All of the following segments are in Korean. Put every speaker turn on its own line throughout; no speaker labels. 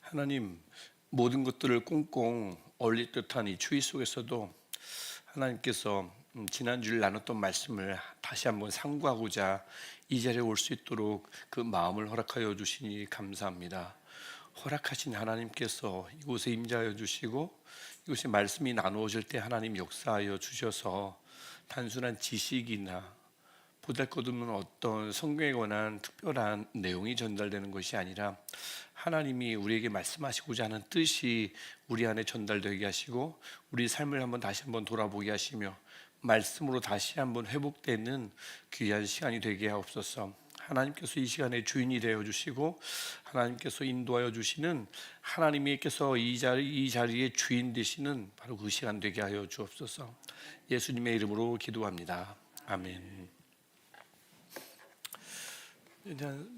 하나님, 모든 것들을 꽁꽁 얼릴 듯한 이 추위 속에서도 하나님께서 지난주를 나눴던 말씀을 다시 한번 상고하고자 이 자리에 올 수 있도록 그 마음을 허락하여 주시니 감사합니다. 허락하신 하나님께서 이곳에 임재하여 주시고 이곳에 말씀이 나누어질 때 하나님 역사하여 주셔서 단순한 지식이나 보잘것없는 어떤 성경에 관한 특별한 내용이 전달되는 것이 아니라 하나님이 우리에게 말씀하시고자 하는 뜻이 우리 안에 전달되게 하시고 우리 삶을 다시 한번 돌아보게 하시며 말씀으로 다시 한번 회복되는 귀한 시간이 되게 하옵소서. 하나님께서 이 시간에 주인이 되어 주시고 하나님께서 인도하여 주시는 하나님께서 이 자리의 주인 되시는 바로 그 시간 되게 하여 주옵소서. 예수님의 이름으로 기도합니다. 아멘.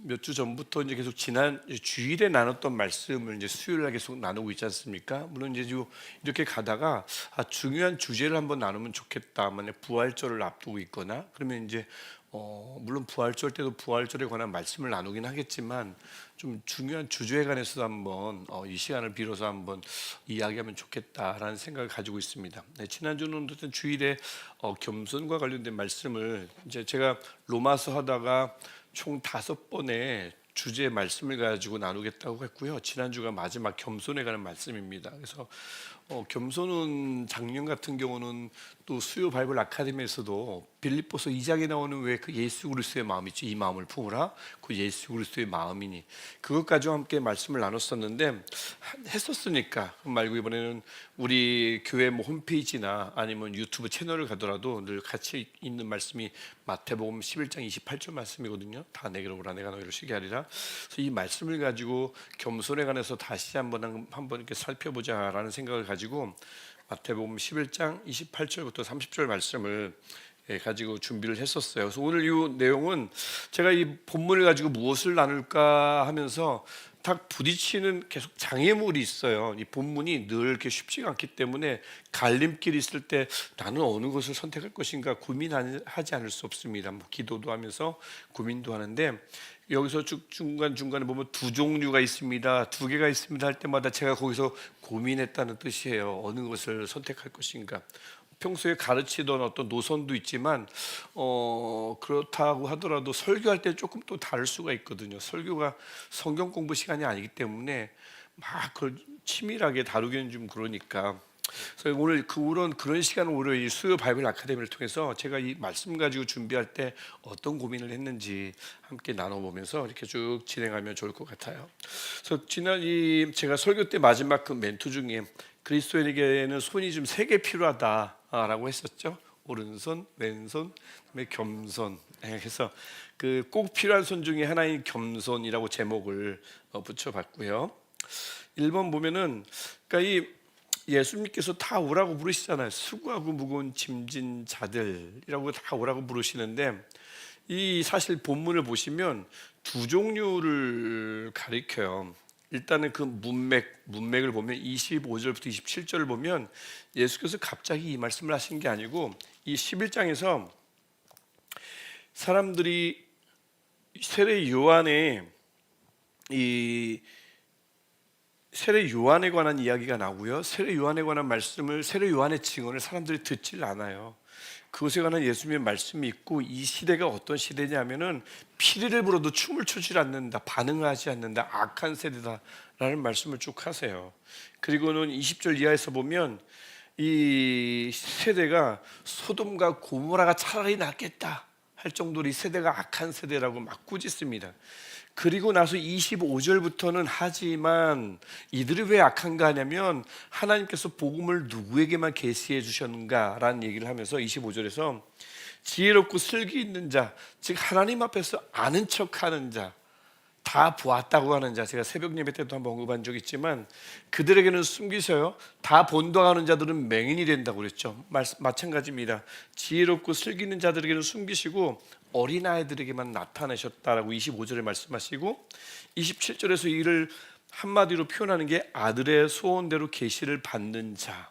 몇 주 전부터 이제 계속 지난 주일에 나눴던 말씀을 이제 수요일 날 계속 나누고 있지 않습니까? 물론 이제 이렇게 가다가 중요한 주제를 한번 나누면 좋겠다. 만약 부활절을 앞두고 있거나 그러면 이제 물론 부활절 때도 부활절에 관한 말씀을 나누긴 하겠지만 좀 중요한 주제에 관해서도 한번 이 시간을 빌어서 한번 이야기하면 좋겠다라는 생각을 가지고 있습니다. 네, 지난주는 어쨌든 주일에 겸손과 관련된 말씀을 이제 제가 로마서 하다가 총 5번의 주제 말씀을 가지고 나누겠다고 했고요. 지난주가 마지막 겸손에 관한 말씀입니다. 그래서 겸손은 작년 같은 경우는 또 수요 바이블 아카데미에서도 빌립보서 2장에 나오는 왜 그 예수 그리스도의 마음 있죠. 이 마음을 품으라. 그 예수 그리스도의 마음이니 그것 가지고 함께 말씀을 나눴었는데 했었으니까 말고 이번에는 우리 교회 홈페이지나 아니면 유튜브 채널을 가더라도 늘 같이 있는 말씀이 마태복음 11장 28절 말씀이거든요. 다 내게로 오라 내가 너희를 쉬게 하리라. 그래서 이 말씀을 가지고 겸손에 관해서 다시 한번 이렇게 살펴보자라는 생각을 가지고 마태복음 11장 28절부터 30절 말씀을 가지고 준비를 했었어요. 그래서 오늘 이 내용은 제가 이 본문을 가지고 무엇을 나눌까 하면서 딱 부딪히는 계속 장애물이 있어요. 이 본문이 늘 이렇게 쉽지가 않기 때문에 갈림길이 있을 때 나는 어느 것을 선택할 것인가 고민하지 않을 수 없습니다. 기도도 하면서 고민도 하는데 여기서 쭉 중간중간에 보면 2종류가 있습니다. 2개가 있습니다 할 때마다 제가 거기서 고민했다는 뜻이에요. 어느 것을 선택할 것인가. 평소에 가르치던 어떤 노선도 있지만 그렇다고 하더라도 설교할 때 조금 또 다를 수가 있거든요. 설교가 성경 공부 시간이 아니기 때문에 막 그걸 치밀하게 다루기는 좀 그러니까. 그래서 오늘 그런 시간을 오히려 이 수요 바이블 아카데미를 통해서 제가 이 말씀 가지고 준비할 때 어떤 고민을 했는지 함께 나눠보면서 이렇게 쭉 진행하면 좋을 것 같아요. 그래서 제가 설교 때 마지막 그 멘트 중에 그리스도인에게는 손이 좀 3개 필요하다라고 했었죠. 오른손, 왼손, 그다음에 겸손. 그래서 그 꼭 필요한 손 중에 하나인 겸손이라고 제목을 붙여봤고요. 1번 보면은 그러니까 예수님께서 다 오라고 부르시잖아요. 수고하고 무거운 짐진 자들이라고 다 오라고 부르시는데 이 사실 본문을 보시면 2종류를 가리켜요. 일단은 그 문맥을 보면 25절부터 27절을 보면 예수께서 갑자기 이 말씀을 하신 게 아니고 이 11장에서 사람들이 세례 요한에 관한 이야기가 나오고요. 세례 요한에 관한 말씀을 세례 요한의 증언을 사람들이 듣질 않아요. 그것에 관한 예수님의 말씀이 있고 이 시대가 어떤 시대냐면은 피리를 불어도 춤을 추질 않는다, 반응하지 않는다, 악한 세대다라는 말씀을 쭉 하세요. 그리고는 20절 이하에서 보면 이 세대가 소돔과 고모라가 차라리 낫겠다 할 정도로 이 세대가 악한 세대라고 막 꾸짖습니다. 그리고 나서 25절부터는 하지만 이들이 왜 악한가 하냐면 하나님께서 복음을 누구에게만 계시해 주셨는가라는 얘기를 하면서 25절에서 지혜롭고 슬기 있는 자, 즉 하나님 앞에서 아는 척하는 자, 다 보았다고 하는 자, 제가 새벽 예배 때도 한번 언급한 적 있지만 그들에게는 숨기셔요. 다 본당하는 자들은 맹인이 된다고 그랬죠. 마찬가지입니다. 지혜롭고 슬기 있는 자들에게는 숨기시고 어린아이들에게만 나타내셨다라고 25절에 말씀하시고 27절에서 이를 한마디로 표현하는 게 아들의 소원대로 계시를 받는 자.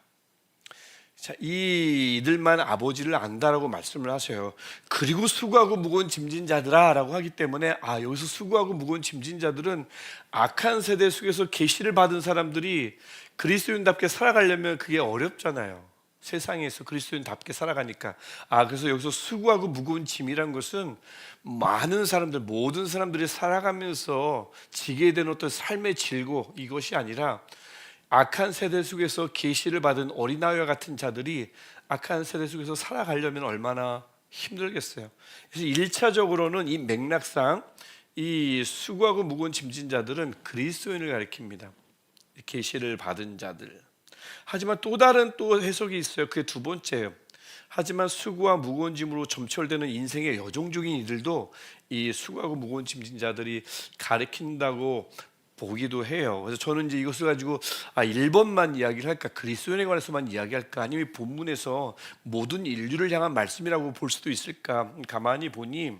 자, 이들만 아버지를 안다라고 말씀을 하세요. 그리고 수고하고 무거운 짐진 자들아라고 하기 때문에 여기서 수고하고 무거운 짐진 자들은 악한 세대 속에서 계시를 받은 사람들이 그리스도인답게 살아가려면 그게 어렵잖아요. 세상에서 그리스도인답게 살아가니까. 그래서 여기서 수고하고 무거운 짐이란 것은 많은 사람들, 모든 사람들이 살아가면서 지게 된 어떤 삶의 질고, 이것이 아니라 악한 세대 속에서 계시를 받은 어린아이와 같은 자들이 악한 세대 속에서 살아가려면 얼마나 힘들겠어요. 그래서 1차적으로는 이 맥락상 이 수고하고 무거운 짐진 자들은 그리스도인을 가리킵니다. 계시를 받은 자들. 하지만 또 다른 또 해석이 있어요. 그게 두 번째예요. 하지만 수고와 무거운 짐으로 점철되는 인생의 여종적인 이들도 이 수고하고 무거운 짐진 자들이 가리킨다고 보기도 해요. 그래서 저는 이제 이것을 가지고 1번만 이야기를 할까, 그리스도인에 관해서만 이야기할까, 아니면 본문에서 모든 인류를 향한 말씀이라고 볼 수도 있을까. 가만히 보니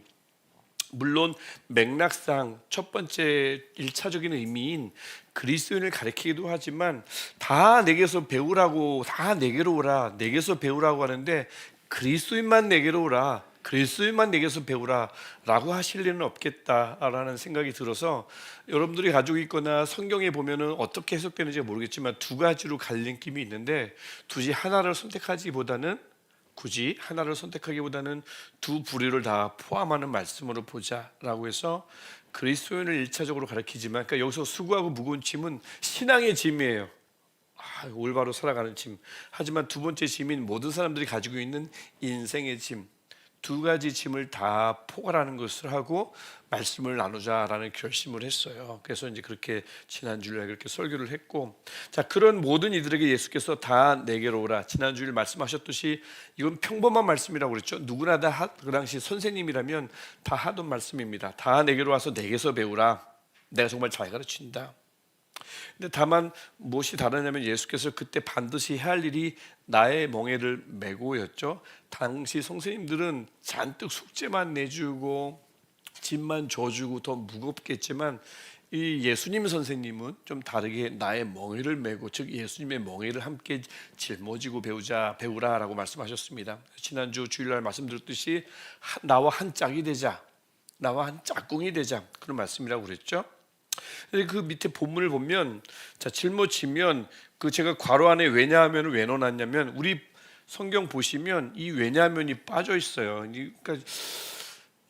물론 맥락상 첫 번째 1차적인 의미인 그리스도인을 가리키기도 하지만 다 내게서 배우라고, 다 내게로 오라, 내게서 배우라고 하는데 그리스도인만 내게로 오라, 그리스도인만 내게서 배우라 라고 하실 일은 없겠다라는 생각이 들어서 여러분들이 가지고 있거나 성경에 보면은 어떻게 해석되는지 모르겠지만 두 가지로 갈림낌이 있는데, 굳이 하나를 선택하기보다는 두 부류를 다 포함하는 말씀으로 보자라고 해서 그리스도인을 1차적으로 가리키지만, 그러니까 여기서 수고하고 무거운 짐은 신앙의 짐이에요. 올바로 살아가는 짐. 하지만 두 번째 짐인 모든 사람들이 가지고 있는 인생의 짐, 두 가지 짐을 다 포괄하는 것을 하고 말씀을 나누자라는 결심을 했어요. 그래서 이제 그렇게 지난주에 그렇게 설교를 했고, 자, 그런 모든 이들에게 예수께서 다 내게로 오라. 지난주에 말씀하셨듯이 이건 평범한 말씀이라고 그랬죠. 누구나 다 그 당시 선생님이라면 다 하던 말씀입니다. 다 내게로 와서 내게서 배우라. 내가 정말 잘 가르친다. 근데 다만 무엇이 다르냐면 예수께서 그때 반드시 해야 할 일이 나의 멍에를 메고였죠. 당시 선생님들은 잔뜩 숙제만 내주고 짐만 져주고 더 무겁겠지만, 이 예수님 선생님은 좀 다르게 나의 멍에를 메고, 즉 예수님의 멍에를 함께 짊어지고 배우라라고 말씀하셨습니다. 지난주 주일날 말씀드렸듯이 나와 한 짝이 되자, 나와 한 짝꿍이 되자, 그런 말씀이라고 그랬죠. 그 밑에 본문을 보면, 자, 짊어지면 그 제가 괄호 안에 왜냐하면 왜 넣어놨냐면, 우리 성경 보시면 이 왜냐하면이 빠져 있어요. 그러니까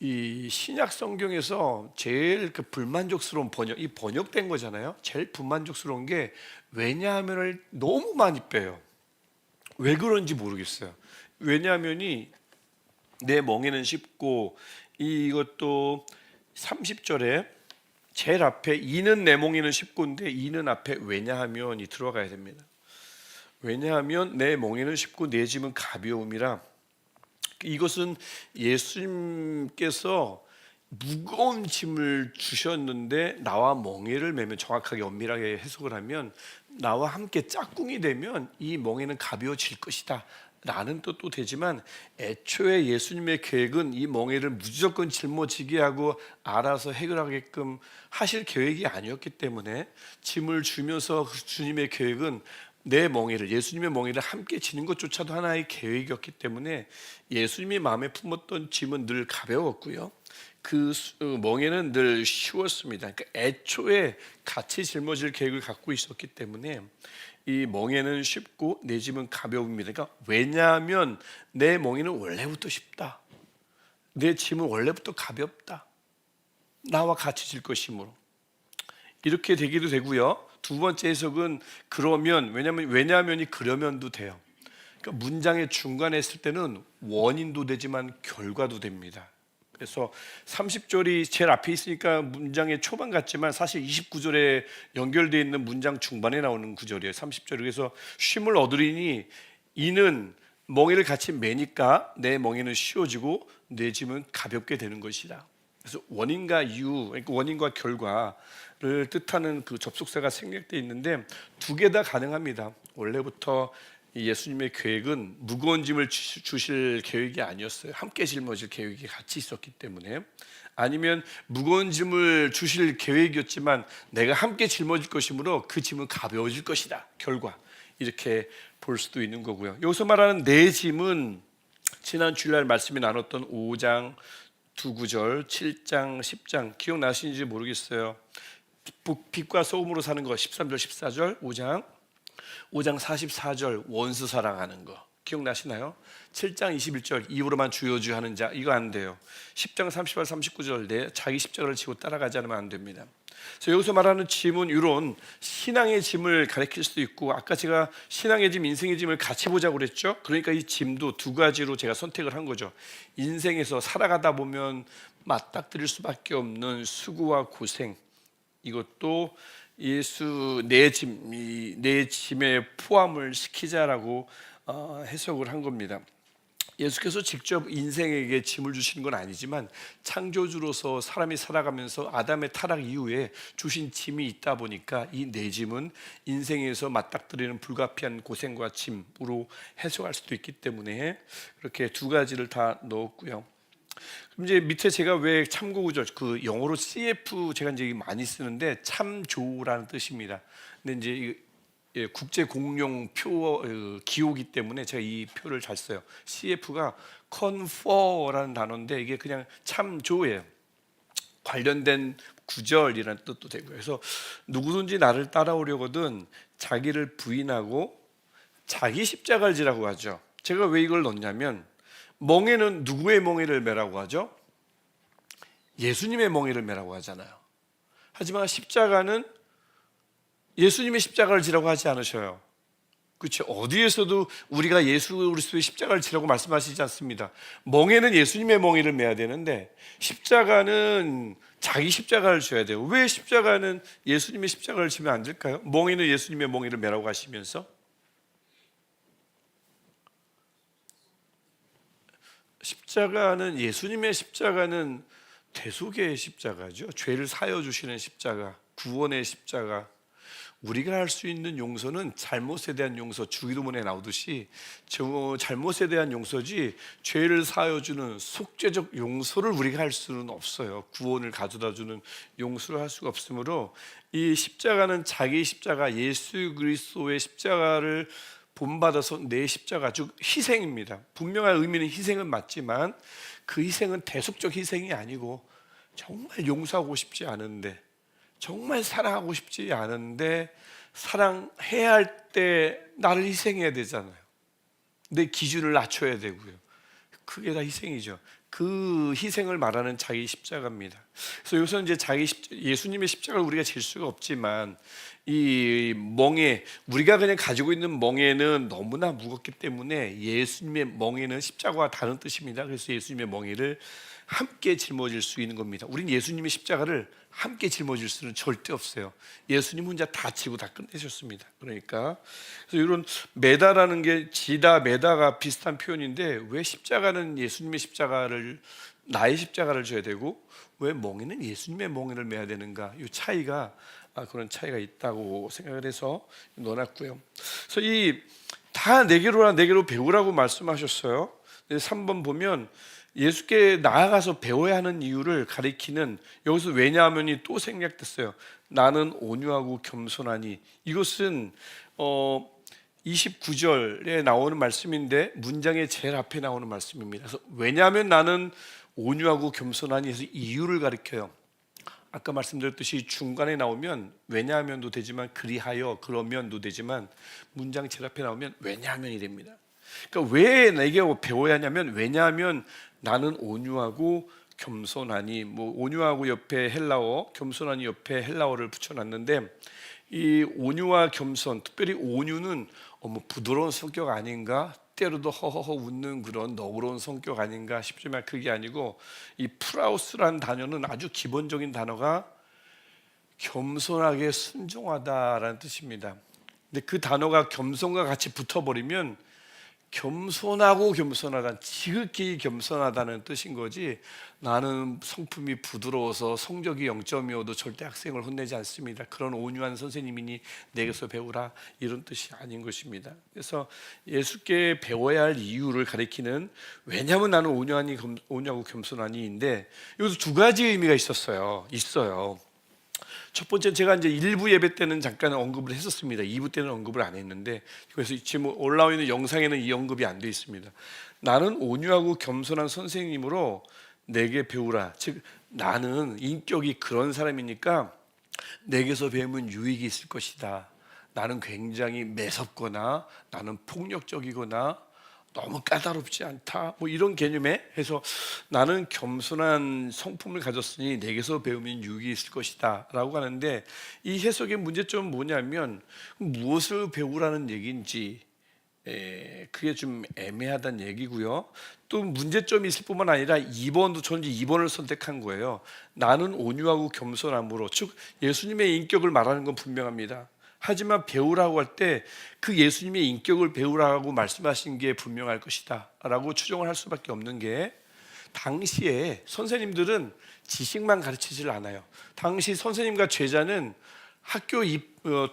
이 신약 성경에서 제일 그 불만족스러운 번역, 이 번역된 거잖아요. 제일 불만족스러운 게 왜냐하면을 너무 많이 빼요. 왜 그런지 모르겠어요. 왜냐하면이 내 멍에는 쉽고, 이것도 30절에 제일 앞에 이는 내 멍에는 쉽고인데 이는 앞에 왜냐하면이 들어가야 됩니다. 왜냐하면 내 멍에는 쉽고 내 짐은 가벼움이라. 이것은 예수님께서 무거운 짐을 주셨는데 나와 멍에를 매면, 정확하게 엄밀하게 해석을 하면 나와 함께 짝꿍이 되면 이 멍에는 가벼워질 것이다 라는 뜻도 되지만, 애초에 예수님의 계획은 이 멍에를 무조건 짊어지게 하고 알아서 해결하게끔 하실 계획이 아니었기 때문에, 짐을 주면서 주님의 계획은 내 멍에를, 예수님의 멍에를 함께 지는 것조차도 하나의 계획이었기 때문에 예수님이 마음에 품었던 짐은 늘 가벼웠고요, 그 멍에는 늘 쉬웠습니다. 그러니까 애초에 같이 짊어질 계획을 갖고 있었기 때문에 이 멍에는 쉽고 내 짐은 가벼움입니다. 그러니까 왜냐하면 내 멍에는 원래부터 쉽다, 내 짐은 원래부터 가볍다, 나와 같이 질 것이므로 이렇게 되기도 되고요. 두 번째 해석은 그러면, 왜냐하면이 그러면도 돼요. 그러니까 문장의 중간에 있을 때는 원인도 되지만 결과도 됩니다. 그래서 30절이 제일 앞에 있으니까 문장의 초반 같지만 사실 29절에 연결되어 있는 문장 중반에 나오는 구절이에요. 30절이. 그래서 쉼을 얻으리니 이는 멍에를 같이 매니까 내 멍에는 쉬워지고 내 짐은 가볍게 되는 것이다. 그래서 원인과 이유, 그러니까 원인과 결과를 뜻하는 그 접속사가 생략되어 있는데 두 개 다 가능합니다. 원래부터 예수님의 계획은 무거운 짐을 주실 계획이 아니었어요. 함께 짊어질 계획이 같이 있었기 때문에. 아니면 무거운 짐을 주실 계획이었지만 내가 함께 짊어질 것이므로 그 짐은 가벼워질 것이다. 결과 이렇게 볼 수도 있는 거고요. 여기서 말하는 내 짐은 지난 주일날 말씀이 나눴던 5장 두 구절, 7장, 10장 기억나시는지 모르겠어요. 빛과 소금으로 사는 거 13절, 14절, 5장 44절 원수 사랑하는 거 기억나시나요? 7장 21절 입으로만 주여주 하는 자 이거 안 돼요. 10장 38, 39절 내 자기 십자가를 지고 따라가지 않으면 안 됩니다. 그래서 여기서 말하는 짐은 이런 신앙의 짐을 가리킬 수도 있고, 아까 제가 신앙의 짐, 인생의 짐을 같이 보자고 그랬죠. 그러니까 이 짐도 두 가지로 제가 선택을 한 거죠. 인생에서 살아가다 보면 맞닥뜨릴 수밖에 없는 수고와 고생, 이것도 예수 내 짐에 포함을 시키자라고 해석을 한 겁니다. 예수께서 직접 인생에게 짐을 주시는 건 아니지만 창조주로서 사람이 살아가면서 아담의 타락 이후에 주신 짐이 있다 보니까 이 내 짐은 인생에서 맞닥뜨리는 불가피한 고생과 짐으로 해석할 수도 있기 때문에 그렇게 두 가지를 다 넣었고요. 그럼 이제 밑에 제가 왜 참고구절, 그 영어로 CF 제가 이제 많이 쓰는데 참조라는 뜻입니다. 근데 이제 국제 공용 표 기호기 때문에 제가 이 표를 잘 써요. CF가 confer라는 단어인데 이게 그냥 참조예요. 관련된 구절이라는 뜻도 되고요. 그래서 누구든지 나를 따라오려거든 자기를 부인하고 자기 십자가를 지라고 하죠. 제가 왜 이걸 넣냐면 멍에는 누구의 멍에를 매라고 하죠? 예수님의 멍에를 매라고 하잖아요. 하지만 십자가는 예수님의 십자가를 지라고 하지 않으셔요. 그렇죠? 어디에서도 우리가 예수 그리스도의 십자가를 지라고 말씀하시지 않습니다. 멍에는 예수님의 멍에를 매야 되는데 십자가는 자기 십자가를 져야 돼요. 왜 십자가는 예수님의 십자가를 지면 안 될까요? 멍에는 예수님의 멍에를 매라고 하시면서 십자가는 예수님의 십자가는 대속의 십자가죠. 죄를 사여 주시는 십자가, 구원의 십자가. 우리가 할 수 있는 용서는 잘못에 대한 용서, 주기도문에 나오듯이 잘못에 대한 용서지 죄를 사여주는 속죄적 용서를 우리가 할 수는 없어요. 구원을 가져다주는 용서를 할 수가 없으므로 이 십자가는 자기 십자가, 예수 그리스도의 십자가를 본받아서 내 십자가, 즉 희생입니다. 분명한 의미는 희생은 맞지만 그 희생은 대속적 희생이 아니고 정말 용서하고 싶지 않은데, 정말 사랑하고 싶지 않은데 사랑해야 할 때 나를 희생해야 되잖아요. 내 기준을 낮춰야 되고요. 그게 다 희생이죠. 그 희생을 말하는 자기 십자가입니다. 그래서 여기서 이제 예수님의 십자가를 우리가 질 수가 없지만 이 멍에, 우리가 그냥 가지고 있는 멍에는 너무나 무겁기 때문에 예수님의 멍에는 십자가와 다른 뜻입니다. 그래서 예수님의 멍에를 함께 짊어질 수 있는 겁니다. 우린 예수님의 십자가를 함께 짊어질 수는 절대 없어요. 예수님 혼자 다 지고 다 끝내셨습니다. 그러니까 그래서 이런 매다라는 게 지다 매다가 비슷한 표현인데 왜 십자가는 예수님의 십자가를, 나의 십자가를 져야 되고 왜 멍에는 예수님의 멍에를 매야 되는가? 이 차이가 그런 차이가 있다고 생각을 해서 넣어놨고요. 그래서 이 다 내게로 배우라고 말씀하셨어요. 3번 보면 예수께 나아가서 배워야 하는 이유를 가리키는, 여기서 왜냐하면이 또 생략됐어요. 나는 온유하고 겸손하니. 이것은 29절에 나오는 말씀인데 문장의 제일 앞에 나오는 말씀입니다. 그래서 왜냐하면 나는 온유하고 겸손하니 해서 이유를 가리켜요. 아까 말씀드렸듯이 중간에 나오면 왜냐하면도 되지만 그리하여 그러면도 되지만 문장 제일 앞에 나오면 왜냐하면이 됩니다. 그러니까 왜 내게 배워야 하냐면 왜냐하면 나는 온유하고 겸손하니, 뭐 온유하고 옆에 헬라어, 겸손하니 옆에 헬라어를 붙여놨는데 이 온유와 겸손, 특별히 온유는 부드러운 성격 아닌가, 때로도 허허허 웃는 그런 너그러운 성격 아닌가 싶지만 그게 아니고 이 프라우스라는 단어는 아주 기본적인 단어가 겸손하게 순종하다라는 뜻입니다. 근데 그 단어가 겸손과 같이 붙어버리면 겸손하고 겸손하다, 지극히 겸손하다는 뜻인 거지 나는 성품이 부드러워서 성적이 0점이어도 절대 학생을 혼내지 않습니다, 그런 온유한 선생님이니 내게서 배우라, 이런 뜻이 아닌 것입니다. 그래서 예수께 배워야 할 이유를 가리키는 왜냐하면 나는 온유하고 겸손하니인데 여기서 두 가지 의미가 있어요. 첫 번째 제가 이제 일부 예배 때는 잠깐 언급을 했었습니다. 2부 때는 언급을 안 했는데 그래서 지금 올라와 있는 영상에는 이 언급이 안 돼 있습니다. 나는 온유하고 겸손한 선생님으로 내게 배우라. 즉 나는 인격이 그런 사람이니까 내게서 배우면 유익이 있을 것이다. 나는 굉장히 매섭거나 나는 폭력적이거나 너무 까다롭지 않다. 뭐 이런 개념에 해서 나는 겸손한 성품을 가졌으니 내게서 배우면 유익이 있을 것이다 라고 하는데, 이 해석의 문제점은 뭐냐면 무엇을 배우라는 얘기인지 그게 좀 애매하다는 얘기고요. 또 문제점이 있을 뿐만 아니라 2번도 저는 2번을 선택한 거예요. 나는 온유하고 겸손함으로, 즉 예수님의 인격을 말하는 건 분명합니다. 하지만 배우라고 할 때 그 예수님의 인격을 배우라고 말씀하신 게 분명할 것이다 라고 추정을 할 수밖에 없는 게, 당시에 선생님들은 지식만 가르치질 않아요. 당시 선생님과 제자는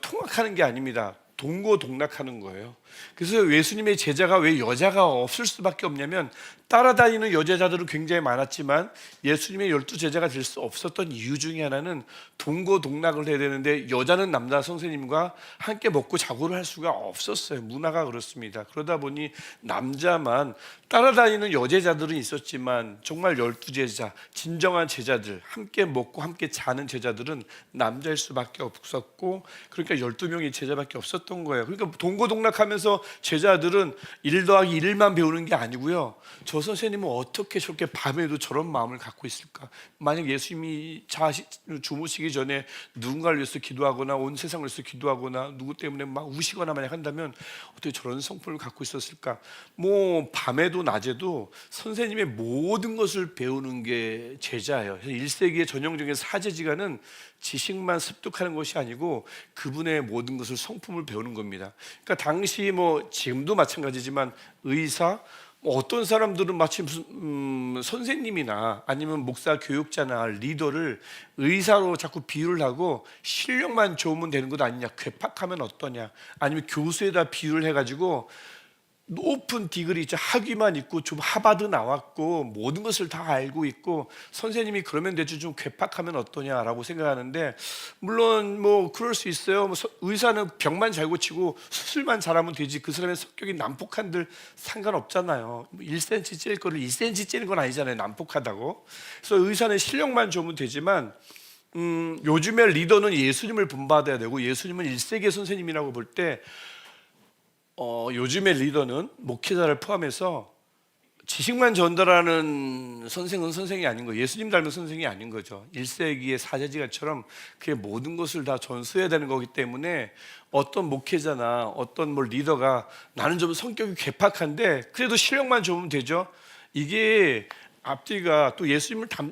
통학하는 게 아닙니다. 동고동락하는 거예요. 그래서 예수님의 제자가 왜 여자가 없을 수밖에 없냐면, 따라다니는 여제자들은 굉장히 많았지만 예수님의 12제자가 될 수 없었던 이유 중에 하나는 동고동락을 해야 되는데 여자는 남자 선생님과 함께 먹고 자고를 할 수가 없었어요. 문화가 그렇습니다. 그러다 보니 남자만, 따라다니는 여제자들은 있었지만 정말 12제자, 진정한 제자들, 함께 먹고 함께 자는 제자들은 남자일 수밖에 없었고, 그러니까 12명의 제자밖에 없었던 거예요. 그러니까 동고동락하면서 제자들은 1 더하기 1만 배우는 게 아니고요, 저 선생님은 어떻게 저렇게 밤에도 저런 마음을 갖고 있을까? 만약 예수님이 주무시기 전에 누군가를 위해서 기도하거나 온 세상을 위해서 기도하거나 누구 때문에 막 우시거나 만약 한다면 어떻게 저런 성품을 갖고 있었을까? 뭐 밤에도 낮에도 선생님의 모든 것을 배우는 게 제자예요. 1세기의 전형적인 사제지간은 지식만 습득하는 것이 아니고 그분의 모든 것을, 성품을 배우는 겁니다. 그러니까 당시 뭐 지금도 마찬가지지만 의사, 어떤 사람들은 마치 무슨 선생님이나 아니면 목사, 교육자나 리더를 의사로 자꾸 비유를 하고, 실력만 좋으면 되는 것 아니냐, 괴팍하면 어떠냐, 아니면 교수에다 비유를 해가지고 높은 디그리 있죠, 학위만 있고 좀 하버드 나왔고 모든 것을 다 알고 있고 선생님이 그러면 되지 좀 괴팍하면 어떠냐라고 생각하는데, 물론 뭐 그럴 수 있어요. 뭐 의사는 병만 잘 고치고 수술만 잘하면 되지 그 사람의 성격이 난폭한들 상관없잖아요. 1cm 찔 거를 2cm 찌는 건 아니잖아요, 난폭하다고. 그래서 의사는 실력만 좋으면 되지만 요즘의 리더는 예수님을 본받아야 되고, 예수님은 1세기의 선생님이라고 볼때 요즘의 리더는 목회자를 포함해서 지식만 전달하는 선생은 선생이 아닌 거예요. 예수님 닮은 선생이 아닌 거죠. 1세기의 사제지간처럼 그의 모든 것을 다 전수해야 되는 거기 때문에 어떤 목회자나 어떤 뭐 리더가 나는 좀 성격이 괴팍한데 그래도 실력만 좋으면 되죠, 이게 앞뒤가, 또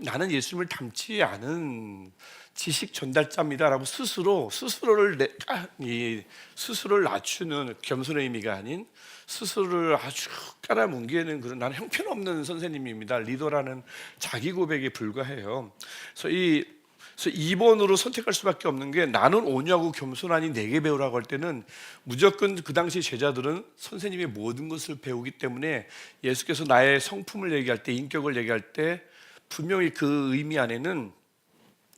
나는 예수님을 닮지 않은 지식 전달자입니다라고 스스로를 낮추는, 겸손의 의미가 아닌 스스로를 아주 깔아뭉개는 그런, 나는 형편없는 선생님입니다, 리더라는 자기 고백에 불과해요. 그래서 2번으로 선택할 수밖에 없는 게, 나는 온유하고 겸손하니 내게 배우라고 할 때는 무조건 그 당시 제자들은 선생님의 모든 것을 배우기 때문에 예수께서 나의 성품을 얘기할 때, 인격을 얘기할 때 분명히 그 의미 안에는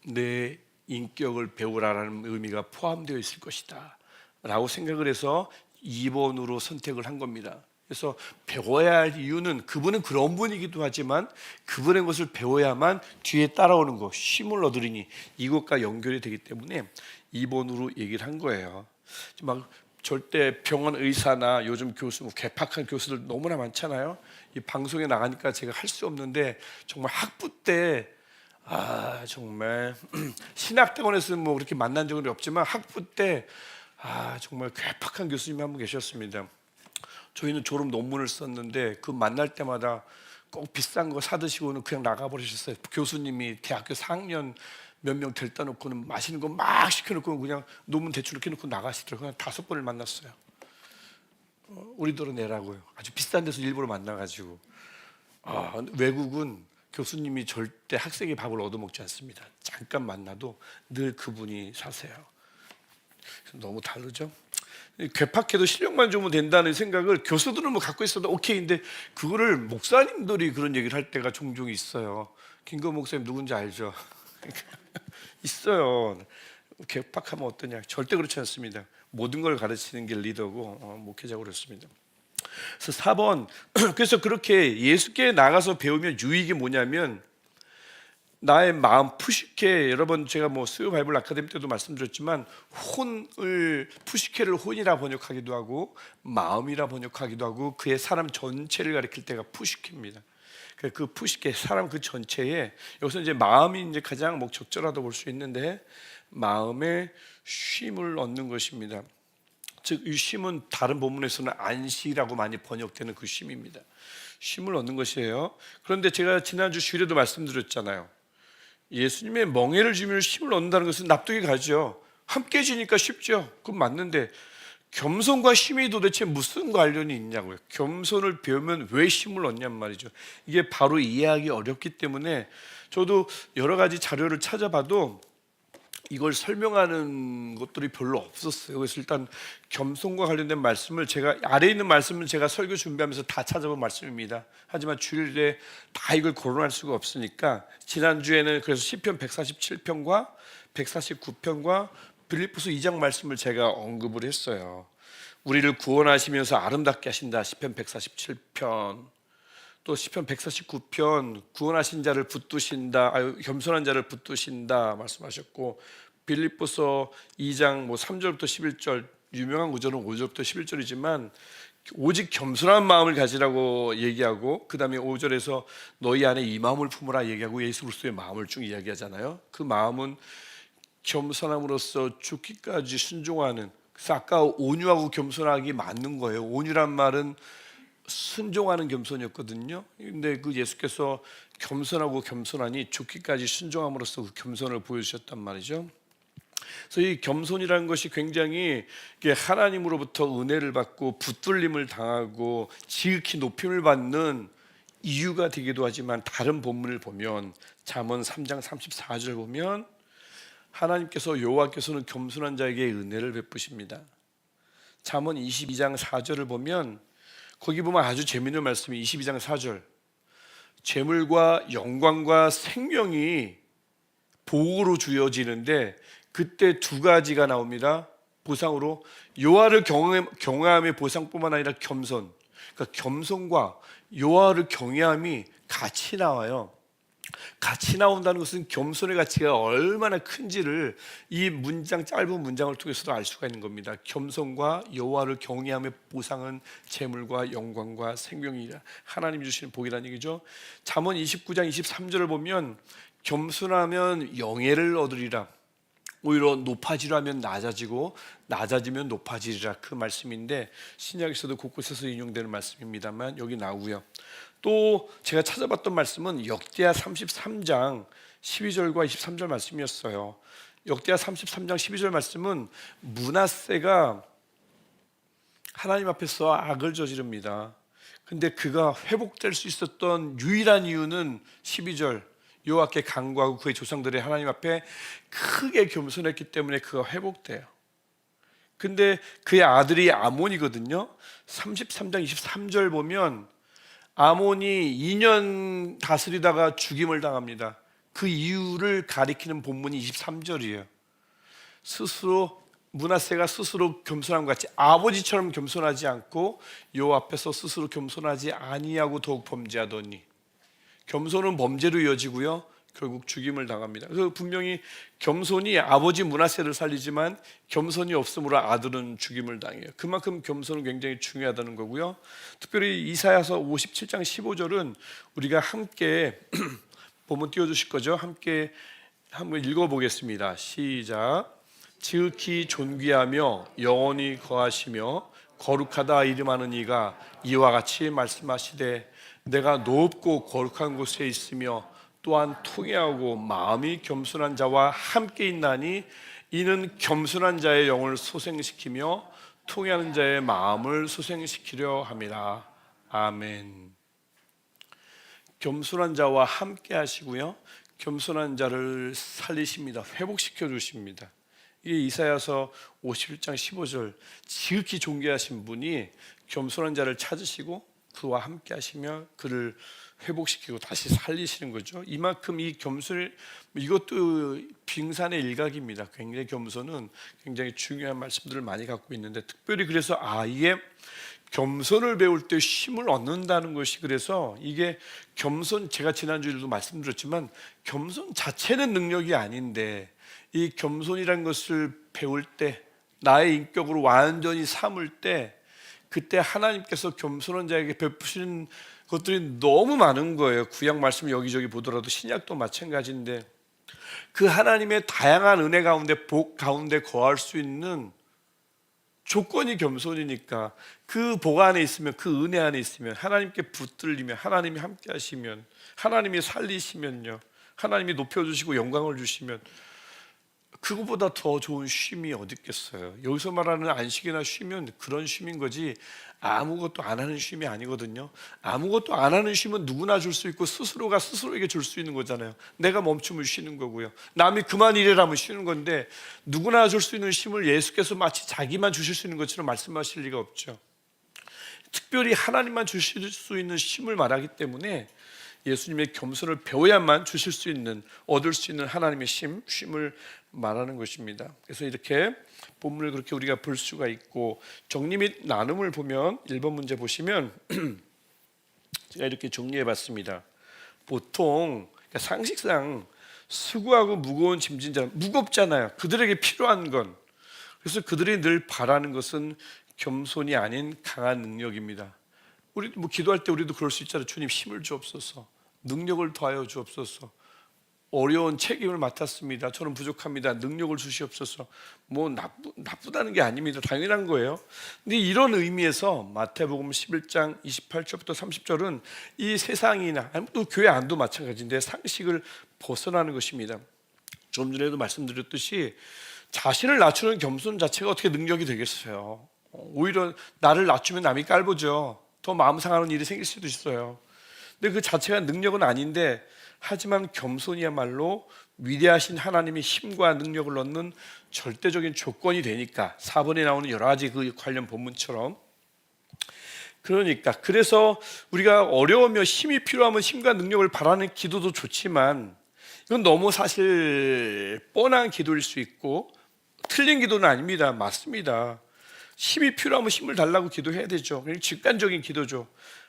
내 인격을 배우라는 의미가 포함되어 있을 것이다 라고 생각을 해서 2번으로 선택을 한 겁니다. 그래서 배워야 할 이유는, 그분은 그런 분이기도 하지만 그분의 것을 배워야만 뒤에 따라오는 것, 쉼을 얻으리니, 이것과 연결이 되기 때문에 2번으로 얘기를 한 거예요. 막 절대 병원 의사나 요즘 교수, 뭐 괴팍한 교수들 너무나 많잖아요. 이 방송에 나가니까 제가 할 수 없는데, 정말 학부 때 정말 신학대원에서는 뭐 그렇게 만난 적은 없지만 학부 때 정말 괴팍한 교수님이 한 분 계셨습니다. 저희는 졸업 논문을 썼는데 그 만날 때마다 꼭 비싼 거 사드시고는 그냥 나가버리셨어요. 교수님이 대학교 4학년 몇 명 데려다 놓고는 맛있는 거 막 시켜놓고 그냥 논문 대충 이렇게 놓고 나가시더라고요. 5번을 만났어요. 우리들은 내라고요. 아주 비싼 데서 일부러 만나가지고. 외국은 교수님이 절대 학생의 밥을 얻어먹지 않습니다. 잠깐 만나도 늘 그분이 사세요. 너무 다르죠? 괴팍해도 실력만 좋으면 된다는 생각을 교수들은 뭐 갖고 있어도 오케이인데, 그거를 목사님들이 그런 얘기를 할 때가 종종 있어요. 김건 목사님 누군지 알죠? 있어요. 개팍하면 어떠냐? 절대 그렇지 않습니다. 모든 걸 가르치는 게 리더고 목회자고 그렇습니다. 그래서 4번 그래서 그렇게 예수께 나가서 배우면 유익이 뭐냐면 나의 마음 푸시케, 여러분 제가 뭐 수요 바이블 아카데미 때도 말씀드렸지만 혼을 푸시케를 혼이라 번역하기도 하고 마음이라 번역하기도 하고 그의 사람 전체를 가리킬 때가 푸시케입니다. 그 푸시케 사람 그 전체에 여기서 이제 마음이 이제 가장 적절하다고 볼 수 있는데 마음에 쉼을 얻는 것입니다. 즉 이 쉼은 다른 본문에서는 안식이라고 많이 번역되는 그 쉼입니다. 쉼을 얻는 것이에요. 그런데 제가 지난주 주일에도 말씀드렸잖아요. 예수님의 멍에를 주면 쉼을 얻는다는 것은 납득이 가죠. 함께 지니까 쉽죠. 그건 맞는데 겸손과 쉼이 도대체 무슨 관련이 있냐고요. 겸손을 배우면 왜 쉼을 얻냔 말이죠. 이게 바로 이해하기 어렵기 때문에 저도 여러 가지 자료를 찾아봐도 이걸 설명하는 것들이 별로 없었어요. 그래서 일단 겸손과 관련된 말씀을 제가 아래에 있는 말씀은 제가 설교 준비하면서 다 찾아본 말씀입니다. 하지만 주일에 다 이걸 거론할 수가 없으니까 지난주에는 그래서 시편 147편과 149편과 빌립보서 2장 말씀을 제가 언급을 했어요. 우리를 구원하시면서 아름답게 하신다. 시편 147편 또 시편 149편 구원하신 자를 붙드신다, 겸손한 자를 붙드신다 말씀하셨고 빌립보서 2장 3절부터 11절 유명한 구절은 5절부터 11절이지만 오직 겸손한 마음을 가지라고 얘기하고 그 다음에 5절에서 너희 안에 이 마음을 품으라 얘기하고 예수 그리스도의 마음을 쭉 이야기하잖아요. 그 마음은 겸손함으로써 죽기까지 순종하는, 그래서 아까 온유하고 겸손하기 맞는 거예요. 온유란 말은 순종하는 겸손이었거든요. 근데 그 예수께서 겸손하고 겸손하니 죽기까지 순종함으로써 그 겸손을 보여주셨단 말이죠. 그래서 이 겸손이라는 것이 굉장히 하나님으로부터 은혜를 받고 붙들림을 당하고 지극히 높임을 받는 이유가 되기도 하지만 다른 본문을 보면 잠언 3장 34절 보면 하나님께서 여호와께서는 겸손한 자에게 은혜를 베푸십니다. 잠언 22장 4절을 보면 거기 보면 아주 재미있는 말씀이 22장 4절 재물과 영광과 생명이 복으로 주어지는데 그때 두 가지가 나옵니다. 보상으로 여호와를 경외함의 보상뿐만 아니라 겸손, 그러니까 겸손과 여호와를 경외함이 같이 나와요. 같이 나온다는 것은 겸손의 가치가 얼마나 큰지를 이 문장, 짧은 문장을 통해서도 알 수가 있는 겁니다. 겸손과 여호와를 경외함의 보상은 재물과 영광과 생명이라 하나님 주시는 복이라는 얘기죠. 잠언 29장 23절을 보면 겸손하면 영예를 얻으리라, 오히려 높아지려면 낮아지고 낮아지면 높아지리라, 그 말씀인데 신약에서도 곳곳에서 인용되는 말씀입니다만 여기 나오고요. 또 제가 찾아봤던 말씀은 역대하 33장 12절과 23절 말씀이었어요. 역대하 33장 12절 말씀은 므낫세가 하나님 앞에서 악을 저지릅니다. 근데 그가 회복될 수 있었던 유일한 이유는 12절 여호와께 간구하고 그의 조상들의 하나님 앞에 크게 겸손했기 때문에 그가 회복돼요. 근데 그의 아들이 아몬이거든요. 33장 23절 보면 아몬이 2년 다스리다가 죽임을 당합니다. 그 이유를 가리키는 본문이 23절이에요. 스스로 므낫세가 스스로 겸손한 것 같이 아버지처럼 겸손하지 않고 여호와 앞에서 스스로 겸손하지 아니하고 더욱 범죄하더니, 겸손은 범죄로 이어지고요 결국 죽임을 당합니다. 그래서 분명히 겸손이 아버지 므낫세를 살리지만 겸손이 없으므로 아들은 죽임을 당해요. 그만큼 겸손은 굉장히 중요하다는 거고요. 특별히 이사야서 57장 15절은 우리가 함께 본문 띄워주실 거죠? 함께 한번 읽어보겠습니다. 시작. 지극히 존귀하며 영원히 거하시며 거룩하다 이름하는 이가 이와 같이 말씀하시되 내가 높고 거룩한 곳에 있으며 또한 통회하고 마음이 겸손한 자와 함께 있나니 이는 겸손한 자의 영을 소생시키며 통회하는 자의 마음을 소생시키려 함이라. 아멘. 겸손한 자와 함께 하시고요 겸손한 자를 살리십니다. 회복시켜 주십니다. 이게 이사야서 51장 15절 지극히 존귀하신 분이 겸손한 자를 찾으시고 그와 함께 하시며 그를 회복시키고 다시 살리시는 거죠. 이만큼 이 겸손을, 이것도 빙산의 일각입니다. 굉장히 겸손은 굉장히 중요한 말씀들을 많이 갖고 있는데, 특별히 그래서 이게 겸손을 배울 때 힘을 얻는다는 것이, 그래서 이게 겸손, 제가 지난주에도 말씀드렸지만 겸손 자체는 능력이 아닌데, 이 겸손이라는 것을 배울 때, 나의 인격으로 완전히 삼을 때, 그때 하나님께서 겸손한 자에게 베푸시는 것들이 너무 많은 거예요. 구약 말씀 여기저기 보더라도 신약도 마찬가지인데, 그 하나님의 다양한 은혜 가운데, 복 가운데 거할 수 있는 조건이 겸손이니까, 그 복 안에 있으면, 그 은혜 안에 있으면, 하나님께 붙들리면, 하나님이 함께 하시면, 하나님이 살리시면요, 하나님이 높여주시고 영광을 주시면, 그거보다 더 좋은 쉼이 어디 있겠어요. 여기서 말하는 안식이나 쉼은 그런 쉼인 거지, 아무것도 안 하는 쉼이 아니거든요. 아무것도 안 하는 쉼은 누구나 줄 수 있고, 스스로가 스스로에게 줄 수 있는 거잖아요. 내가 멈추면 쉬는 거고요, 남이 그만 일해라면 쉬는 건데, 누구나 줄 수 있는 쉼을 예수께서 마치 자기만 주실 수 있는 것처럼 말씀하실 리가 없죠. 특별히 하나님만 주실 수 있는 쉼을 말하기 때문에 예수님의 겸손을 배워야만 주실 수 있는, 얻을 수 있는 하나님의 쉼을 말하는 것입니다. 그래서 이렇게 본문을 그렇게 우리가 볼 수가 있고, 정리 및 나눔을 보면 1번 문제 보시면 제가 이렇게 정리해 봤습니다. 보통 상식상 수고하고 무거운 짐진 자는 무겁잖아요. 그들에게 필요한 건, 그래서 그들이 늘 바라는 것은 겸손이 아닌 강한 능력입니다. 우리 기도할 때 우리도 그럴 수 있잖아요. 주님 힘을 주옵소서, 능력을 더하여 주옵소서, 어려운 책임을 맡았습니다, 저는 부족합니다, 능력을 주시옵소서. 나쁘다는 게 아닙니다. 당연한 거예요. 근데 이런 의미에서 마태복음 11장 28절부터 30절은 이 세상이나 또 교회 안도 마찬가지인데 상식을 벗어나는 것입니다. 좀 전에도 말씀드렸듯이 자신을 낮추는 겸손 자체가 어떻게 능력이 되겠어요. 오히려 나를 낮추면 남이 깔보죠. 더 마음 상하는 일이 생길 수도 있어요. 근데 그 자체가 능력은 아닌데, 하지만 겸손이야말로 위대하신 하나님의 힘과 능력을 얻는 절대적인 조건이 되니까, 4번에 나오는 여러 가지 그 관련 본문처럼. 그러니까 그래서 우리가 어려우며 힘이 필요하면 힘과 능력을 바라는 기도도 좋지만, 이건 너무 사실 뻔한 기도일 수 있고 틀린 기도는 아닙니다. 맞습니다. 힘이 필요하면 힘을 달라고 기도해야 되죠. 그냥 직관적인 기도죠.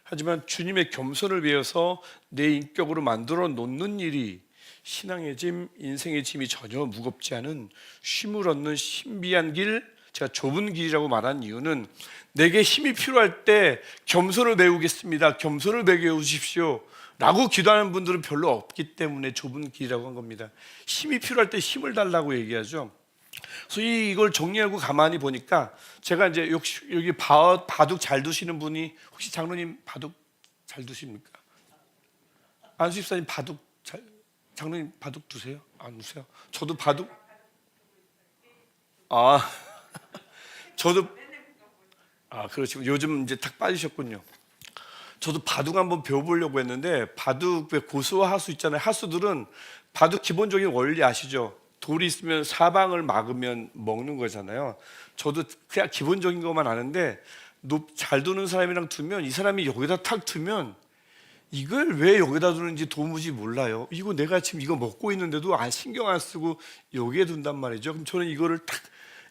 하지만 주님의 겸손을 위해서 내 인격으로 만들어 놓는 일이, 신앙의 짐, 인생의 짐이 전혀 무겁지 않은 쉼을 얻는 신비한 길, 제가 좁은 길이라고 말한 이유는, 내게 힘이 필요할 때 겸손을 배우겠습니다, 겸손을 배워주십시오 라고 기도하는 분들은 별로 없기 때문에 좁은 길이라고 한 겁니다. 힘이 필요할 때 힘을 달라고 얘기하죠. 그래서 이걸 정리하고 가만히 보니까, 제가 이제 여기 바둑 잘 두시는 분이, 혹시 장로님 바둑 잘 두십니까? 안수 집사님 장로님 바둑 두세요? 안 두세요? 저도 바둑, 저도, 그렇죠. 요즘 이제 탁 빠지셨군요. 저도 바둑 한번 배워보려고 했는데, 바둑 고수와 하수 있잖아요. 하수들은 바둑 기본적인 원리 아시죠? 돌이 있으면 사방을 막으면 먹는 거잖아요. 저도 그냥 기본적인 것만 아는데, 잘 두는 사람이랑 두면, 이 사람이 여기다 탁 두면 이걸 왜 여기다 두는지 도무지 몰라요. 이거 내가 지금 이거 먹고 있는데도 신경 안 쓰고 여기에 둔단 말이죠. 그럼 저는 이거를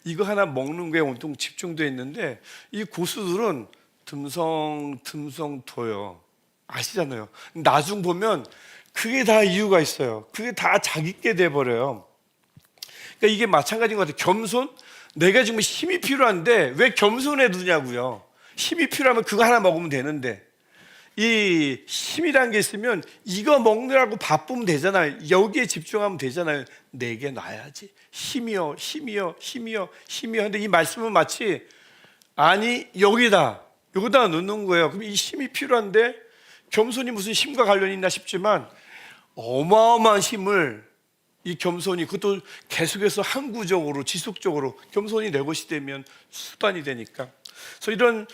이거 하나 먹는 거에 온통 집중되어 있는데, 이 고수들은 듬성 둬요. 아시잖아요. 나중 보면 그게 다 이유가 있어요. 그게 다 자기께 돼버려요. 그러니까 이게 마찬가지인 것 같아요. 겸손? 내가 지금 힘이 필요한데 왜 겸손해 두냐고요. 힘이 필요하면 그거 하나 먹으면 되는데, 이 힘이란 게 있으면 이거 먹느라고 바쁘면 되잖아요. 여기에 집중하면 되잖아요. 내게 놔야지. 힘이요. 근데 이 말씀은 마치, 아니 여기다 넣는 거예요. 그럼 이 힘이 필요한데, 겸손이 무슨 힘과 관련이 있나 싶지만 어마어마한 힘을 이 겸손이, 그것도 계속해서 항구적으로 지속적으로 겸손이 내 것이 되면 수단이 되니까. 그래서 이런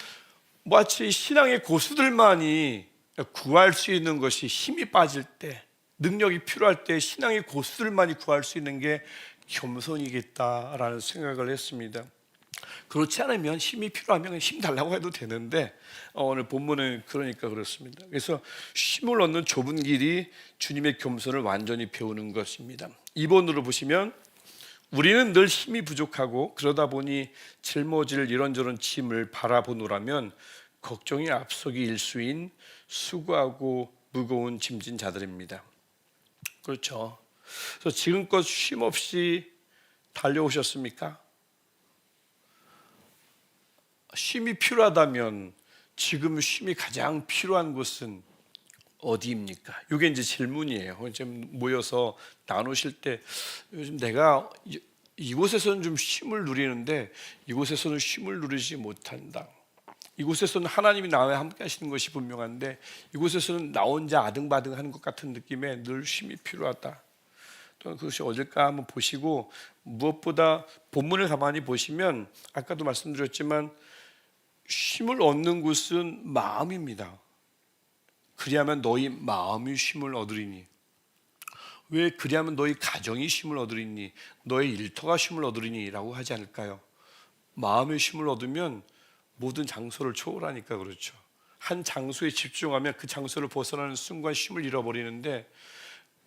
마치 신앙의 고수들만이 구할 수 있는 것이, 힘이 빠질 때, 능력이 필요할 때 신앙의 고수들만이 구할 수 있는 게 겸손이겠다라는 생각을 했습니다. 그렇지 않으면, 힘이 필요하면 힘 달라고 해도 되는데, 오늘 본문은 그러니까 그렇습니다. 그래서 쉼을 얻는 좁은 길이 주님의 겸손을 완전히 배우는 것입니다. 2번으로 보시면 우리는 늘 힘이 부족하고 그러다 보니 짊어질 이런저런 짐을 바라보노라면 걱정이 앞서기 일수인 수고하고 무거운 짐진 자들입니다. 그렇죠. 그래서 지금껏 쉼 없이 달려오셨습니까? 쉼이 필요하다면 지금 쉼이 가장 필요한 곳은 어디입니까? 이게 이제 질문이에요. 지금 모여서 나누실 때 요즘 내가 이곳에서는 좀 쉼을 누리는데 이곳에서는 쉼을 누리지 못한다. 이곳에서는 하나님이 나와 함께 하시는 것이 분명한데 이곳에서는 나 혼자 아등바등하는 것 같은 느낌에 늘 쉼이 필요하다. 또는 그것이 어딜까 한번 보시고 무엇보다 본문을 가만히 보시면 아까도 말씀드렸지만 쉼을 얻는 곳은 마음입니다. 그리하면 너희 마음이 쉼을 얻으리니. 왜 그리하면 너희 가정이 쉼을 얻으리니 너의 일터가 쉼을 얻으리니 라고 하지 않을까요? 마음의 쉼을 얻으면 모든 장소를 초월하니까 그렇죠. 한 장소에 집중하면 그 장소를 벗어나는 순간 쉼을 잃어버리는데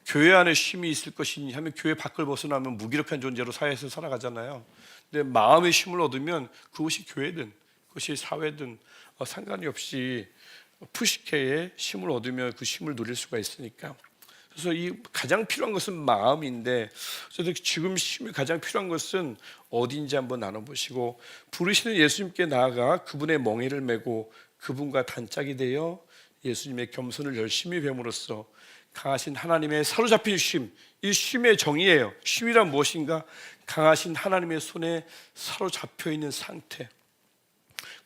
교회 안에 쉼이 있을 것이니 하면 교회 밖을 벗어나면 무기력한 존재로 사회에서 살아가잖아요. 근데 마음의 쉼을 얻으면 그것이 교회든 그것이 사회든 상관이 없이 푸시케의 쉼을 얻으면 그 쉼을 누릴 수가 있으니까. 그래서 이 가장 필요한 것은 마음인데 그래서 지금 쉼이 가장 필요한 것은 어디인지 한번 나눠보시고 부르시는 예수님께 나아가 그분의 멍에를 메고 그분과 단짝이 되어 예수님의 겸손을 열심히 배움으로써 강하신 하나님의 사로잡힌 쉼, 이 쉼의 정의예요. 쉼이란 무엇인가? 강하신 하나님의 손에 사로잡혀 있는 상태,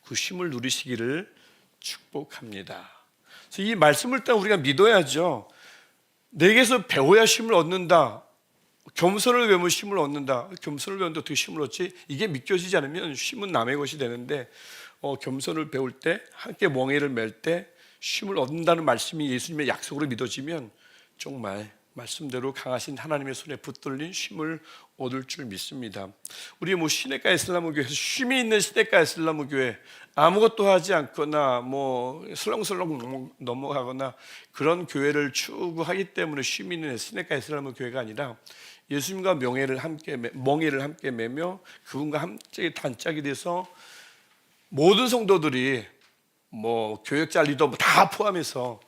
그 쉼을 누리시기를 축복합니다. 그래서 이 말씀을 일단 우리가 믿어야죠. 내게서 배워야 쉼을 얻는다. 겸손을 배우면 쉼을 얻는다. 겸손을 배우는데 어떻게 쉼을 얻지? 이게 믿겨지지 않으면 쉼은 남의 것이 되는데 겸손을 배울 때 함께 멍에를 맬 때 쉼을 얻는다는 말씀이 예수님의 약속으로 믿어지면 정말 말씀대로 강하신 하나님의 손에 붙들린 쉼을 얻을 줄 믿습니다. 우리 시내가 이슬람 교회에서 쉼이 있는 시내가 이슬람 교회 아무것도 하지 않거나 슬렁슬렁 넘어가거나 그런 교회를 추구하기 때문에 쉼이 있는 시내가 이슬람 교회가 아니라 예수님과 멍에를 함께 매며 그분과 함께 단짝이 돼서 모든 성도들이 교역자 리더 다 포함해서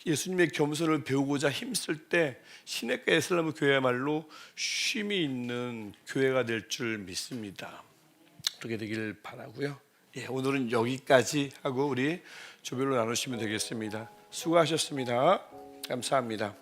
예수님의 겸손을 배우고자 힘쓸 때 시내가 이슬람 교회야말로 쉼이 있는 교회가 될 줄 믿습니다. 그렇게 되길 바라고요. 오늘은 여기까지 하고 우리 조별로 나누시면 되겠습니다. 수고하셨습니다. 감사합니다.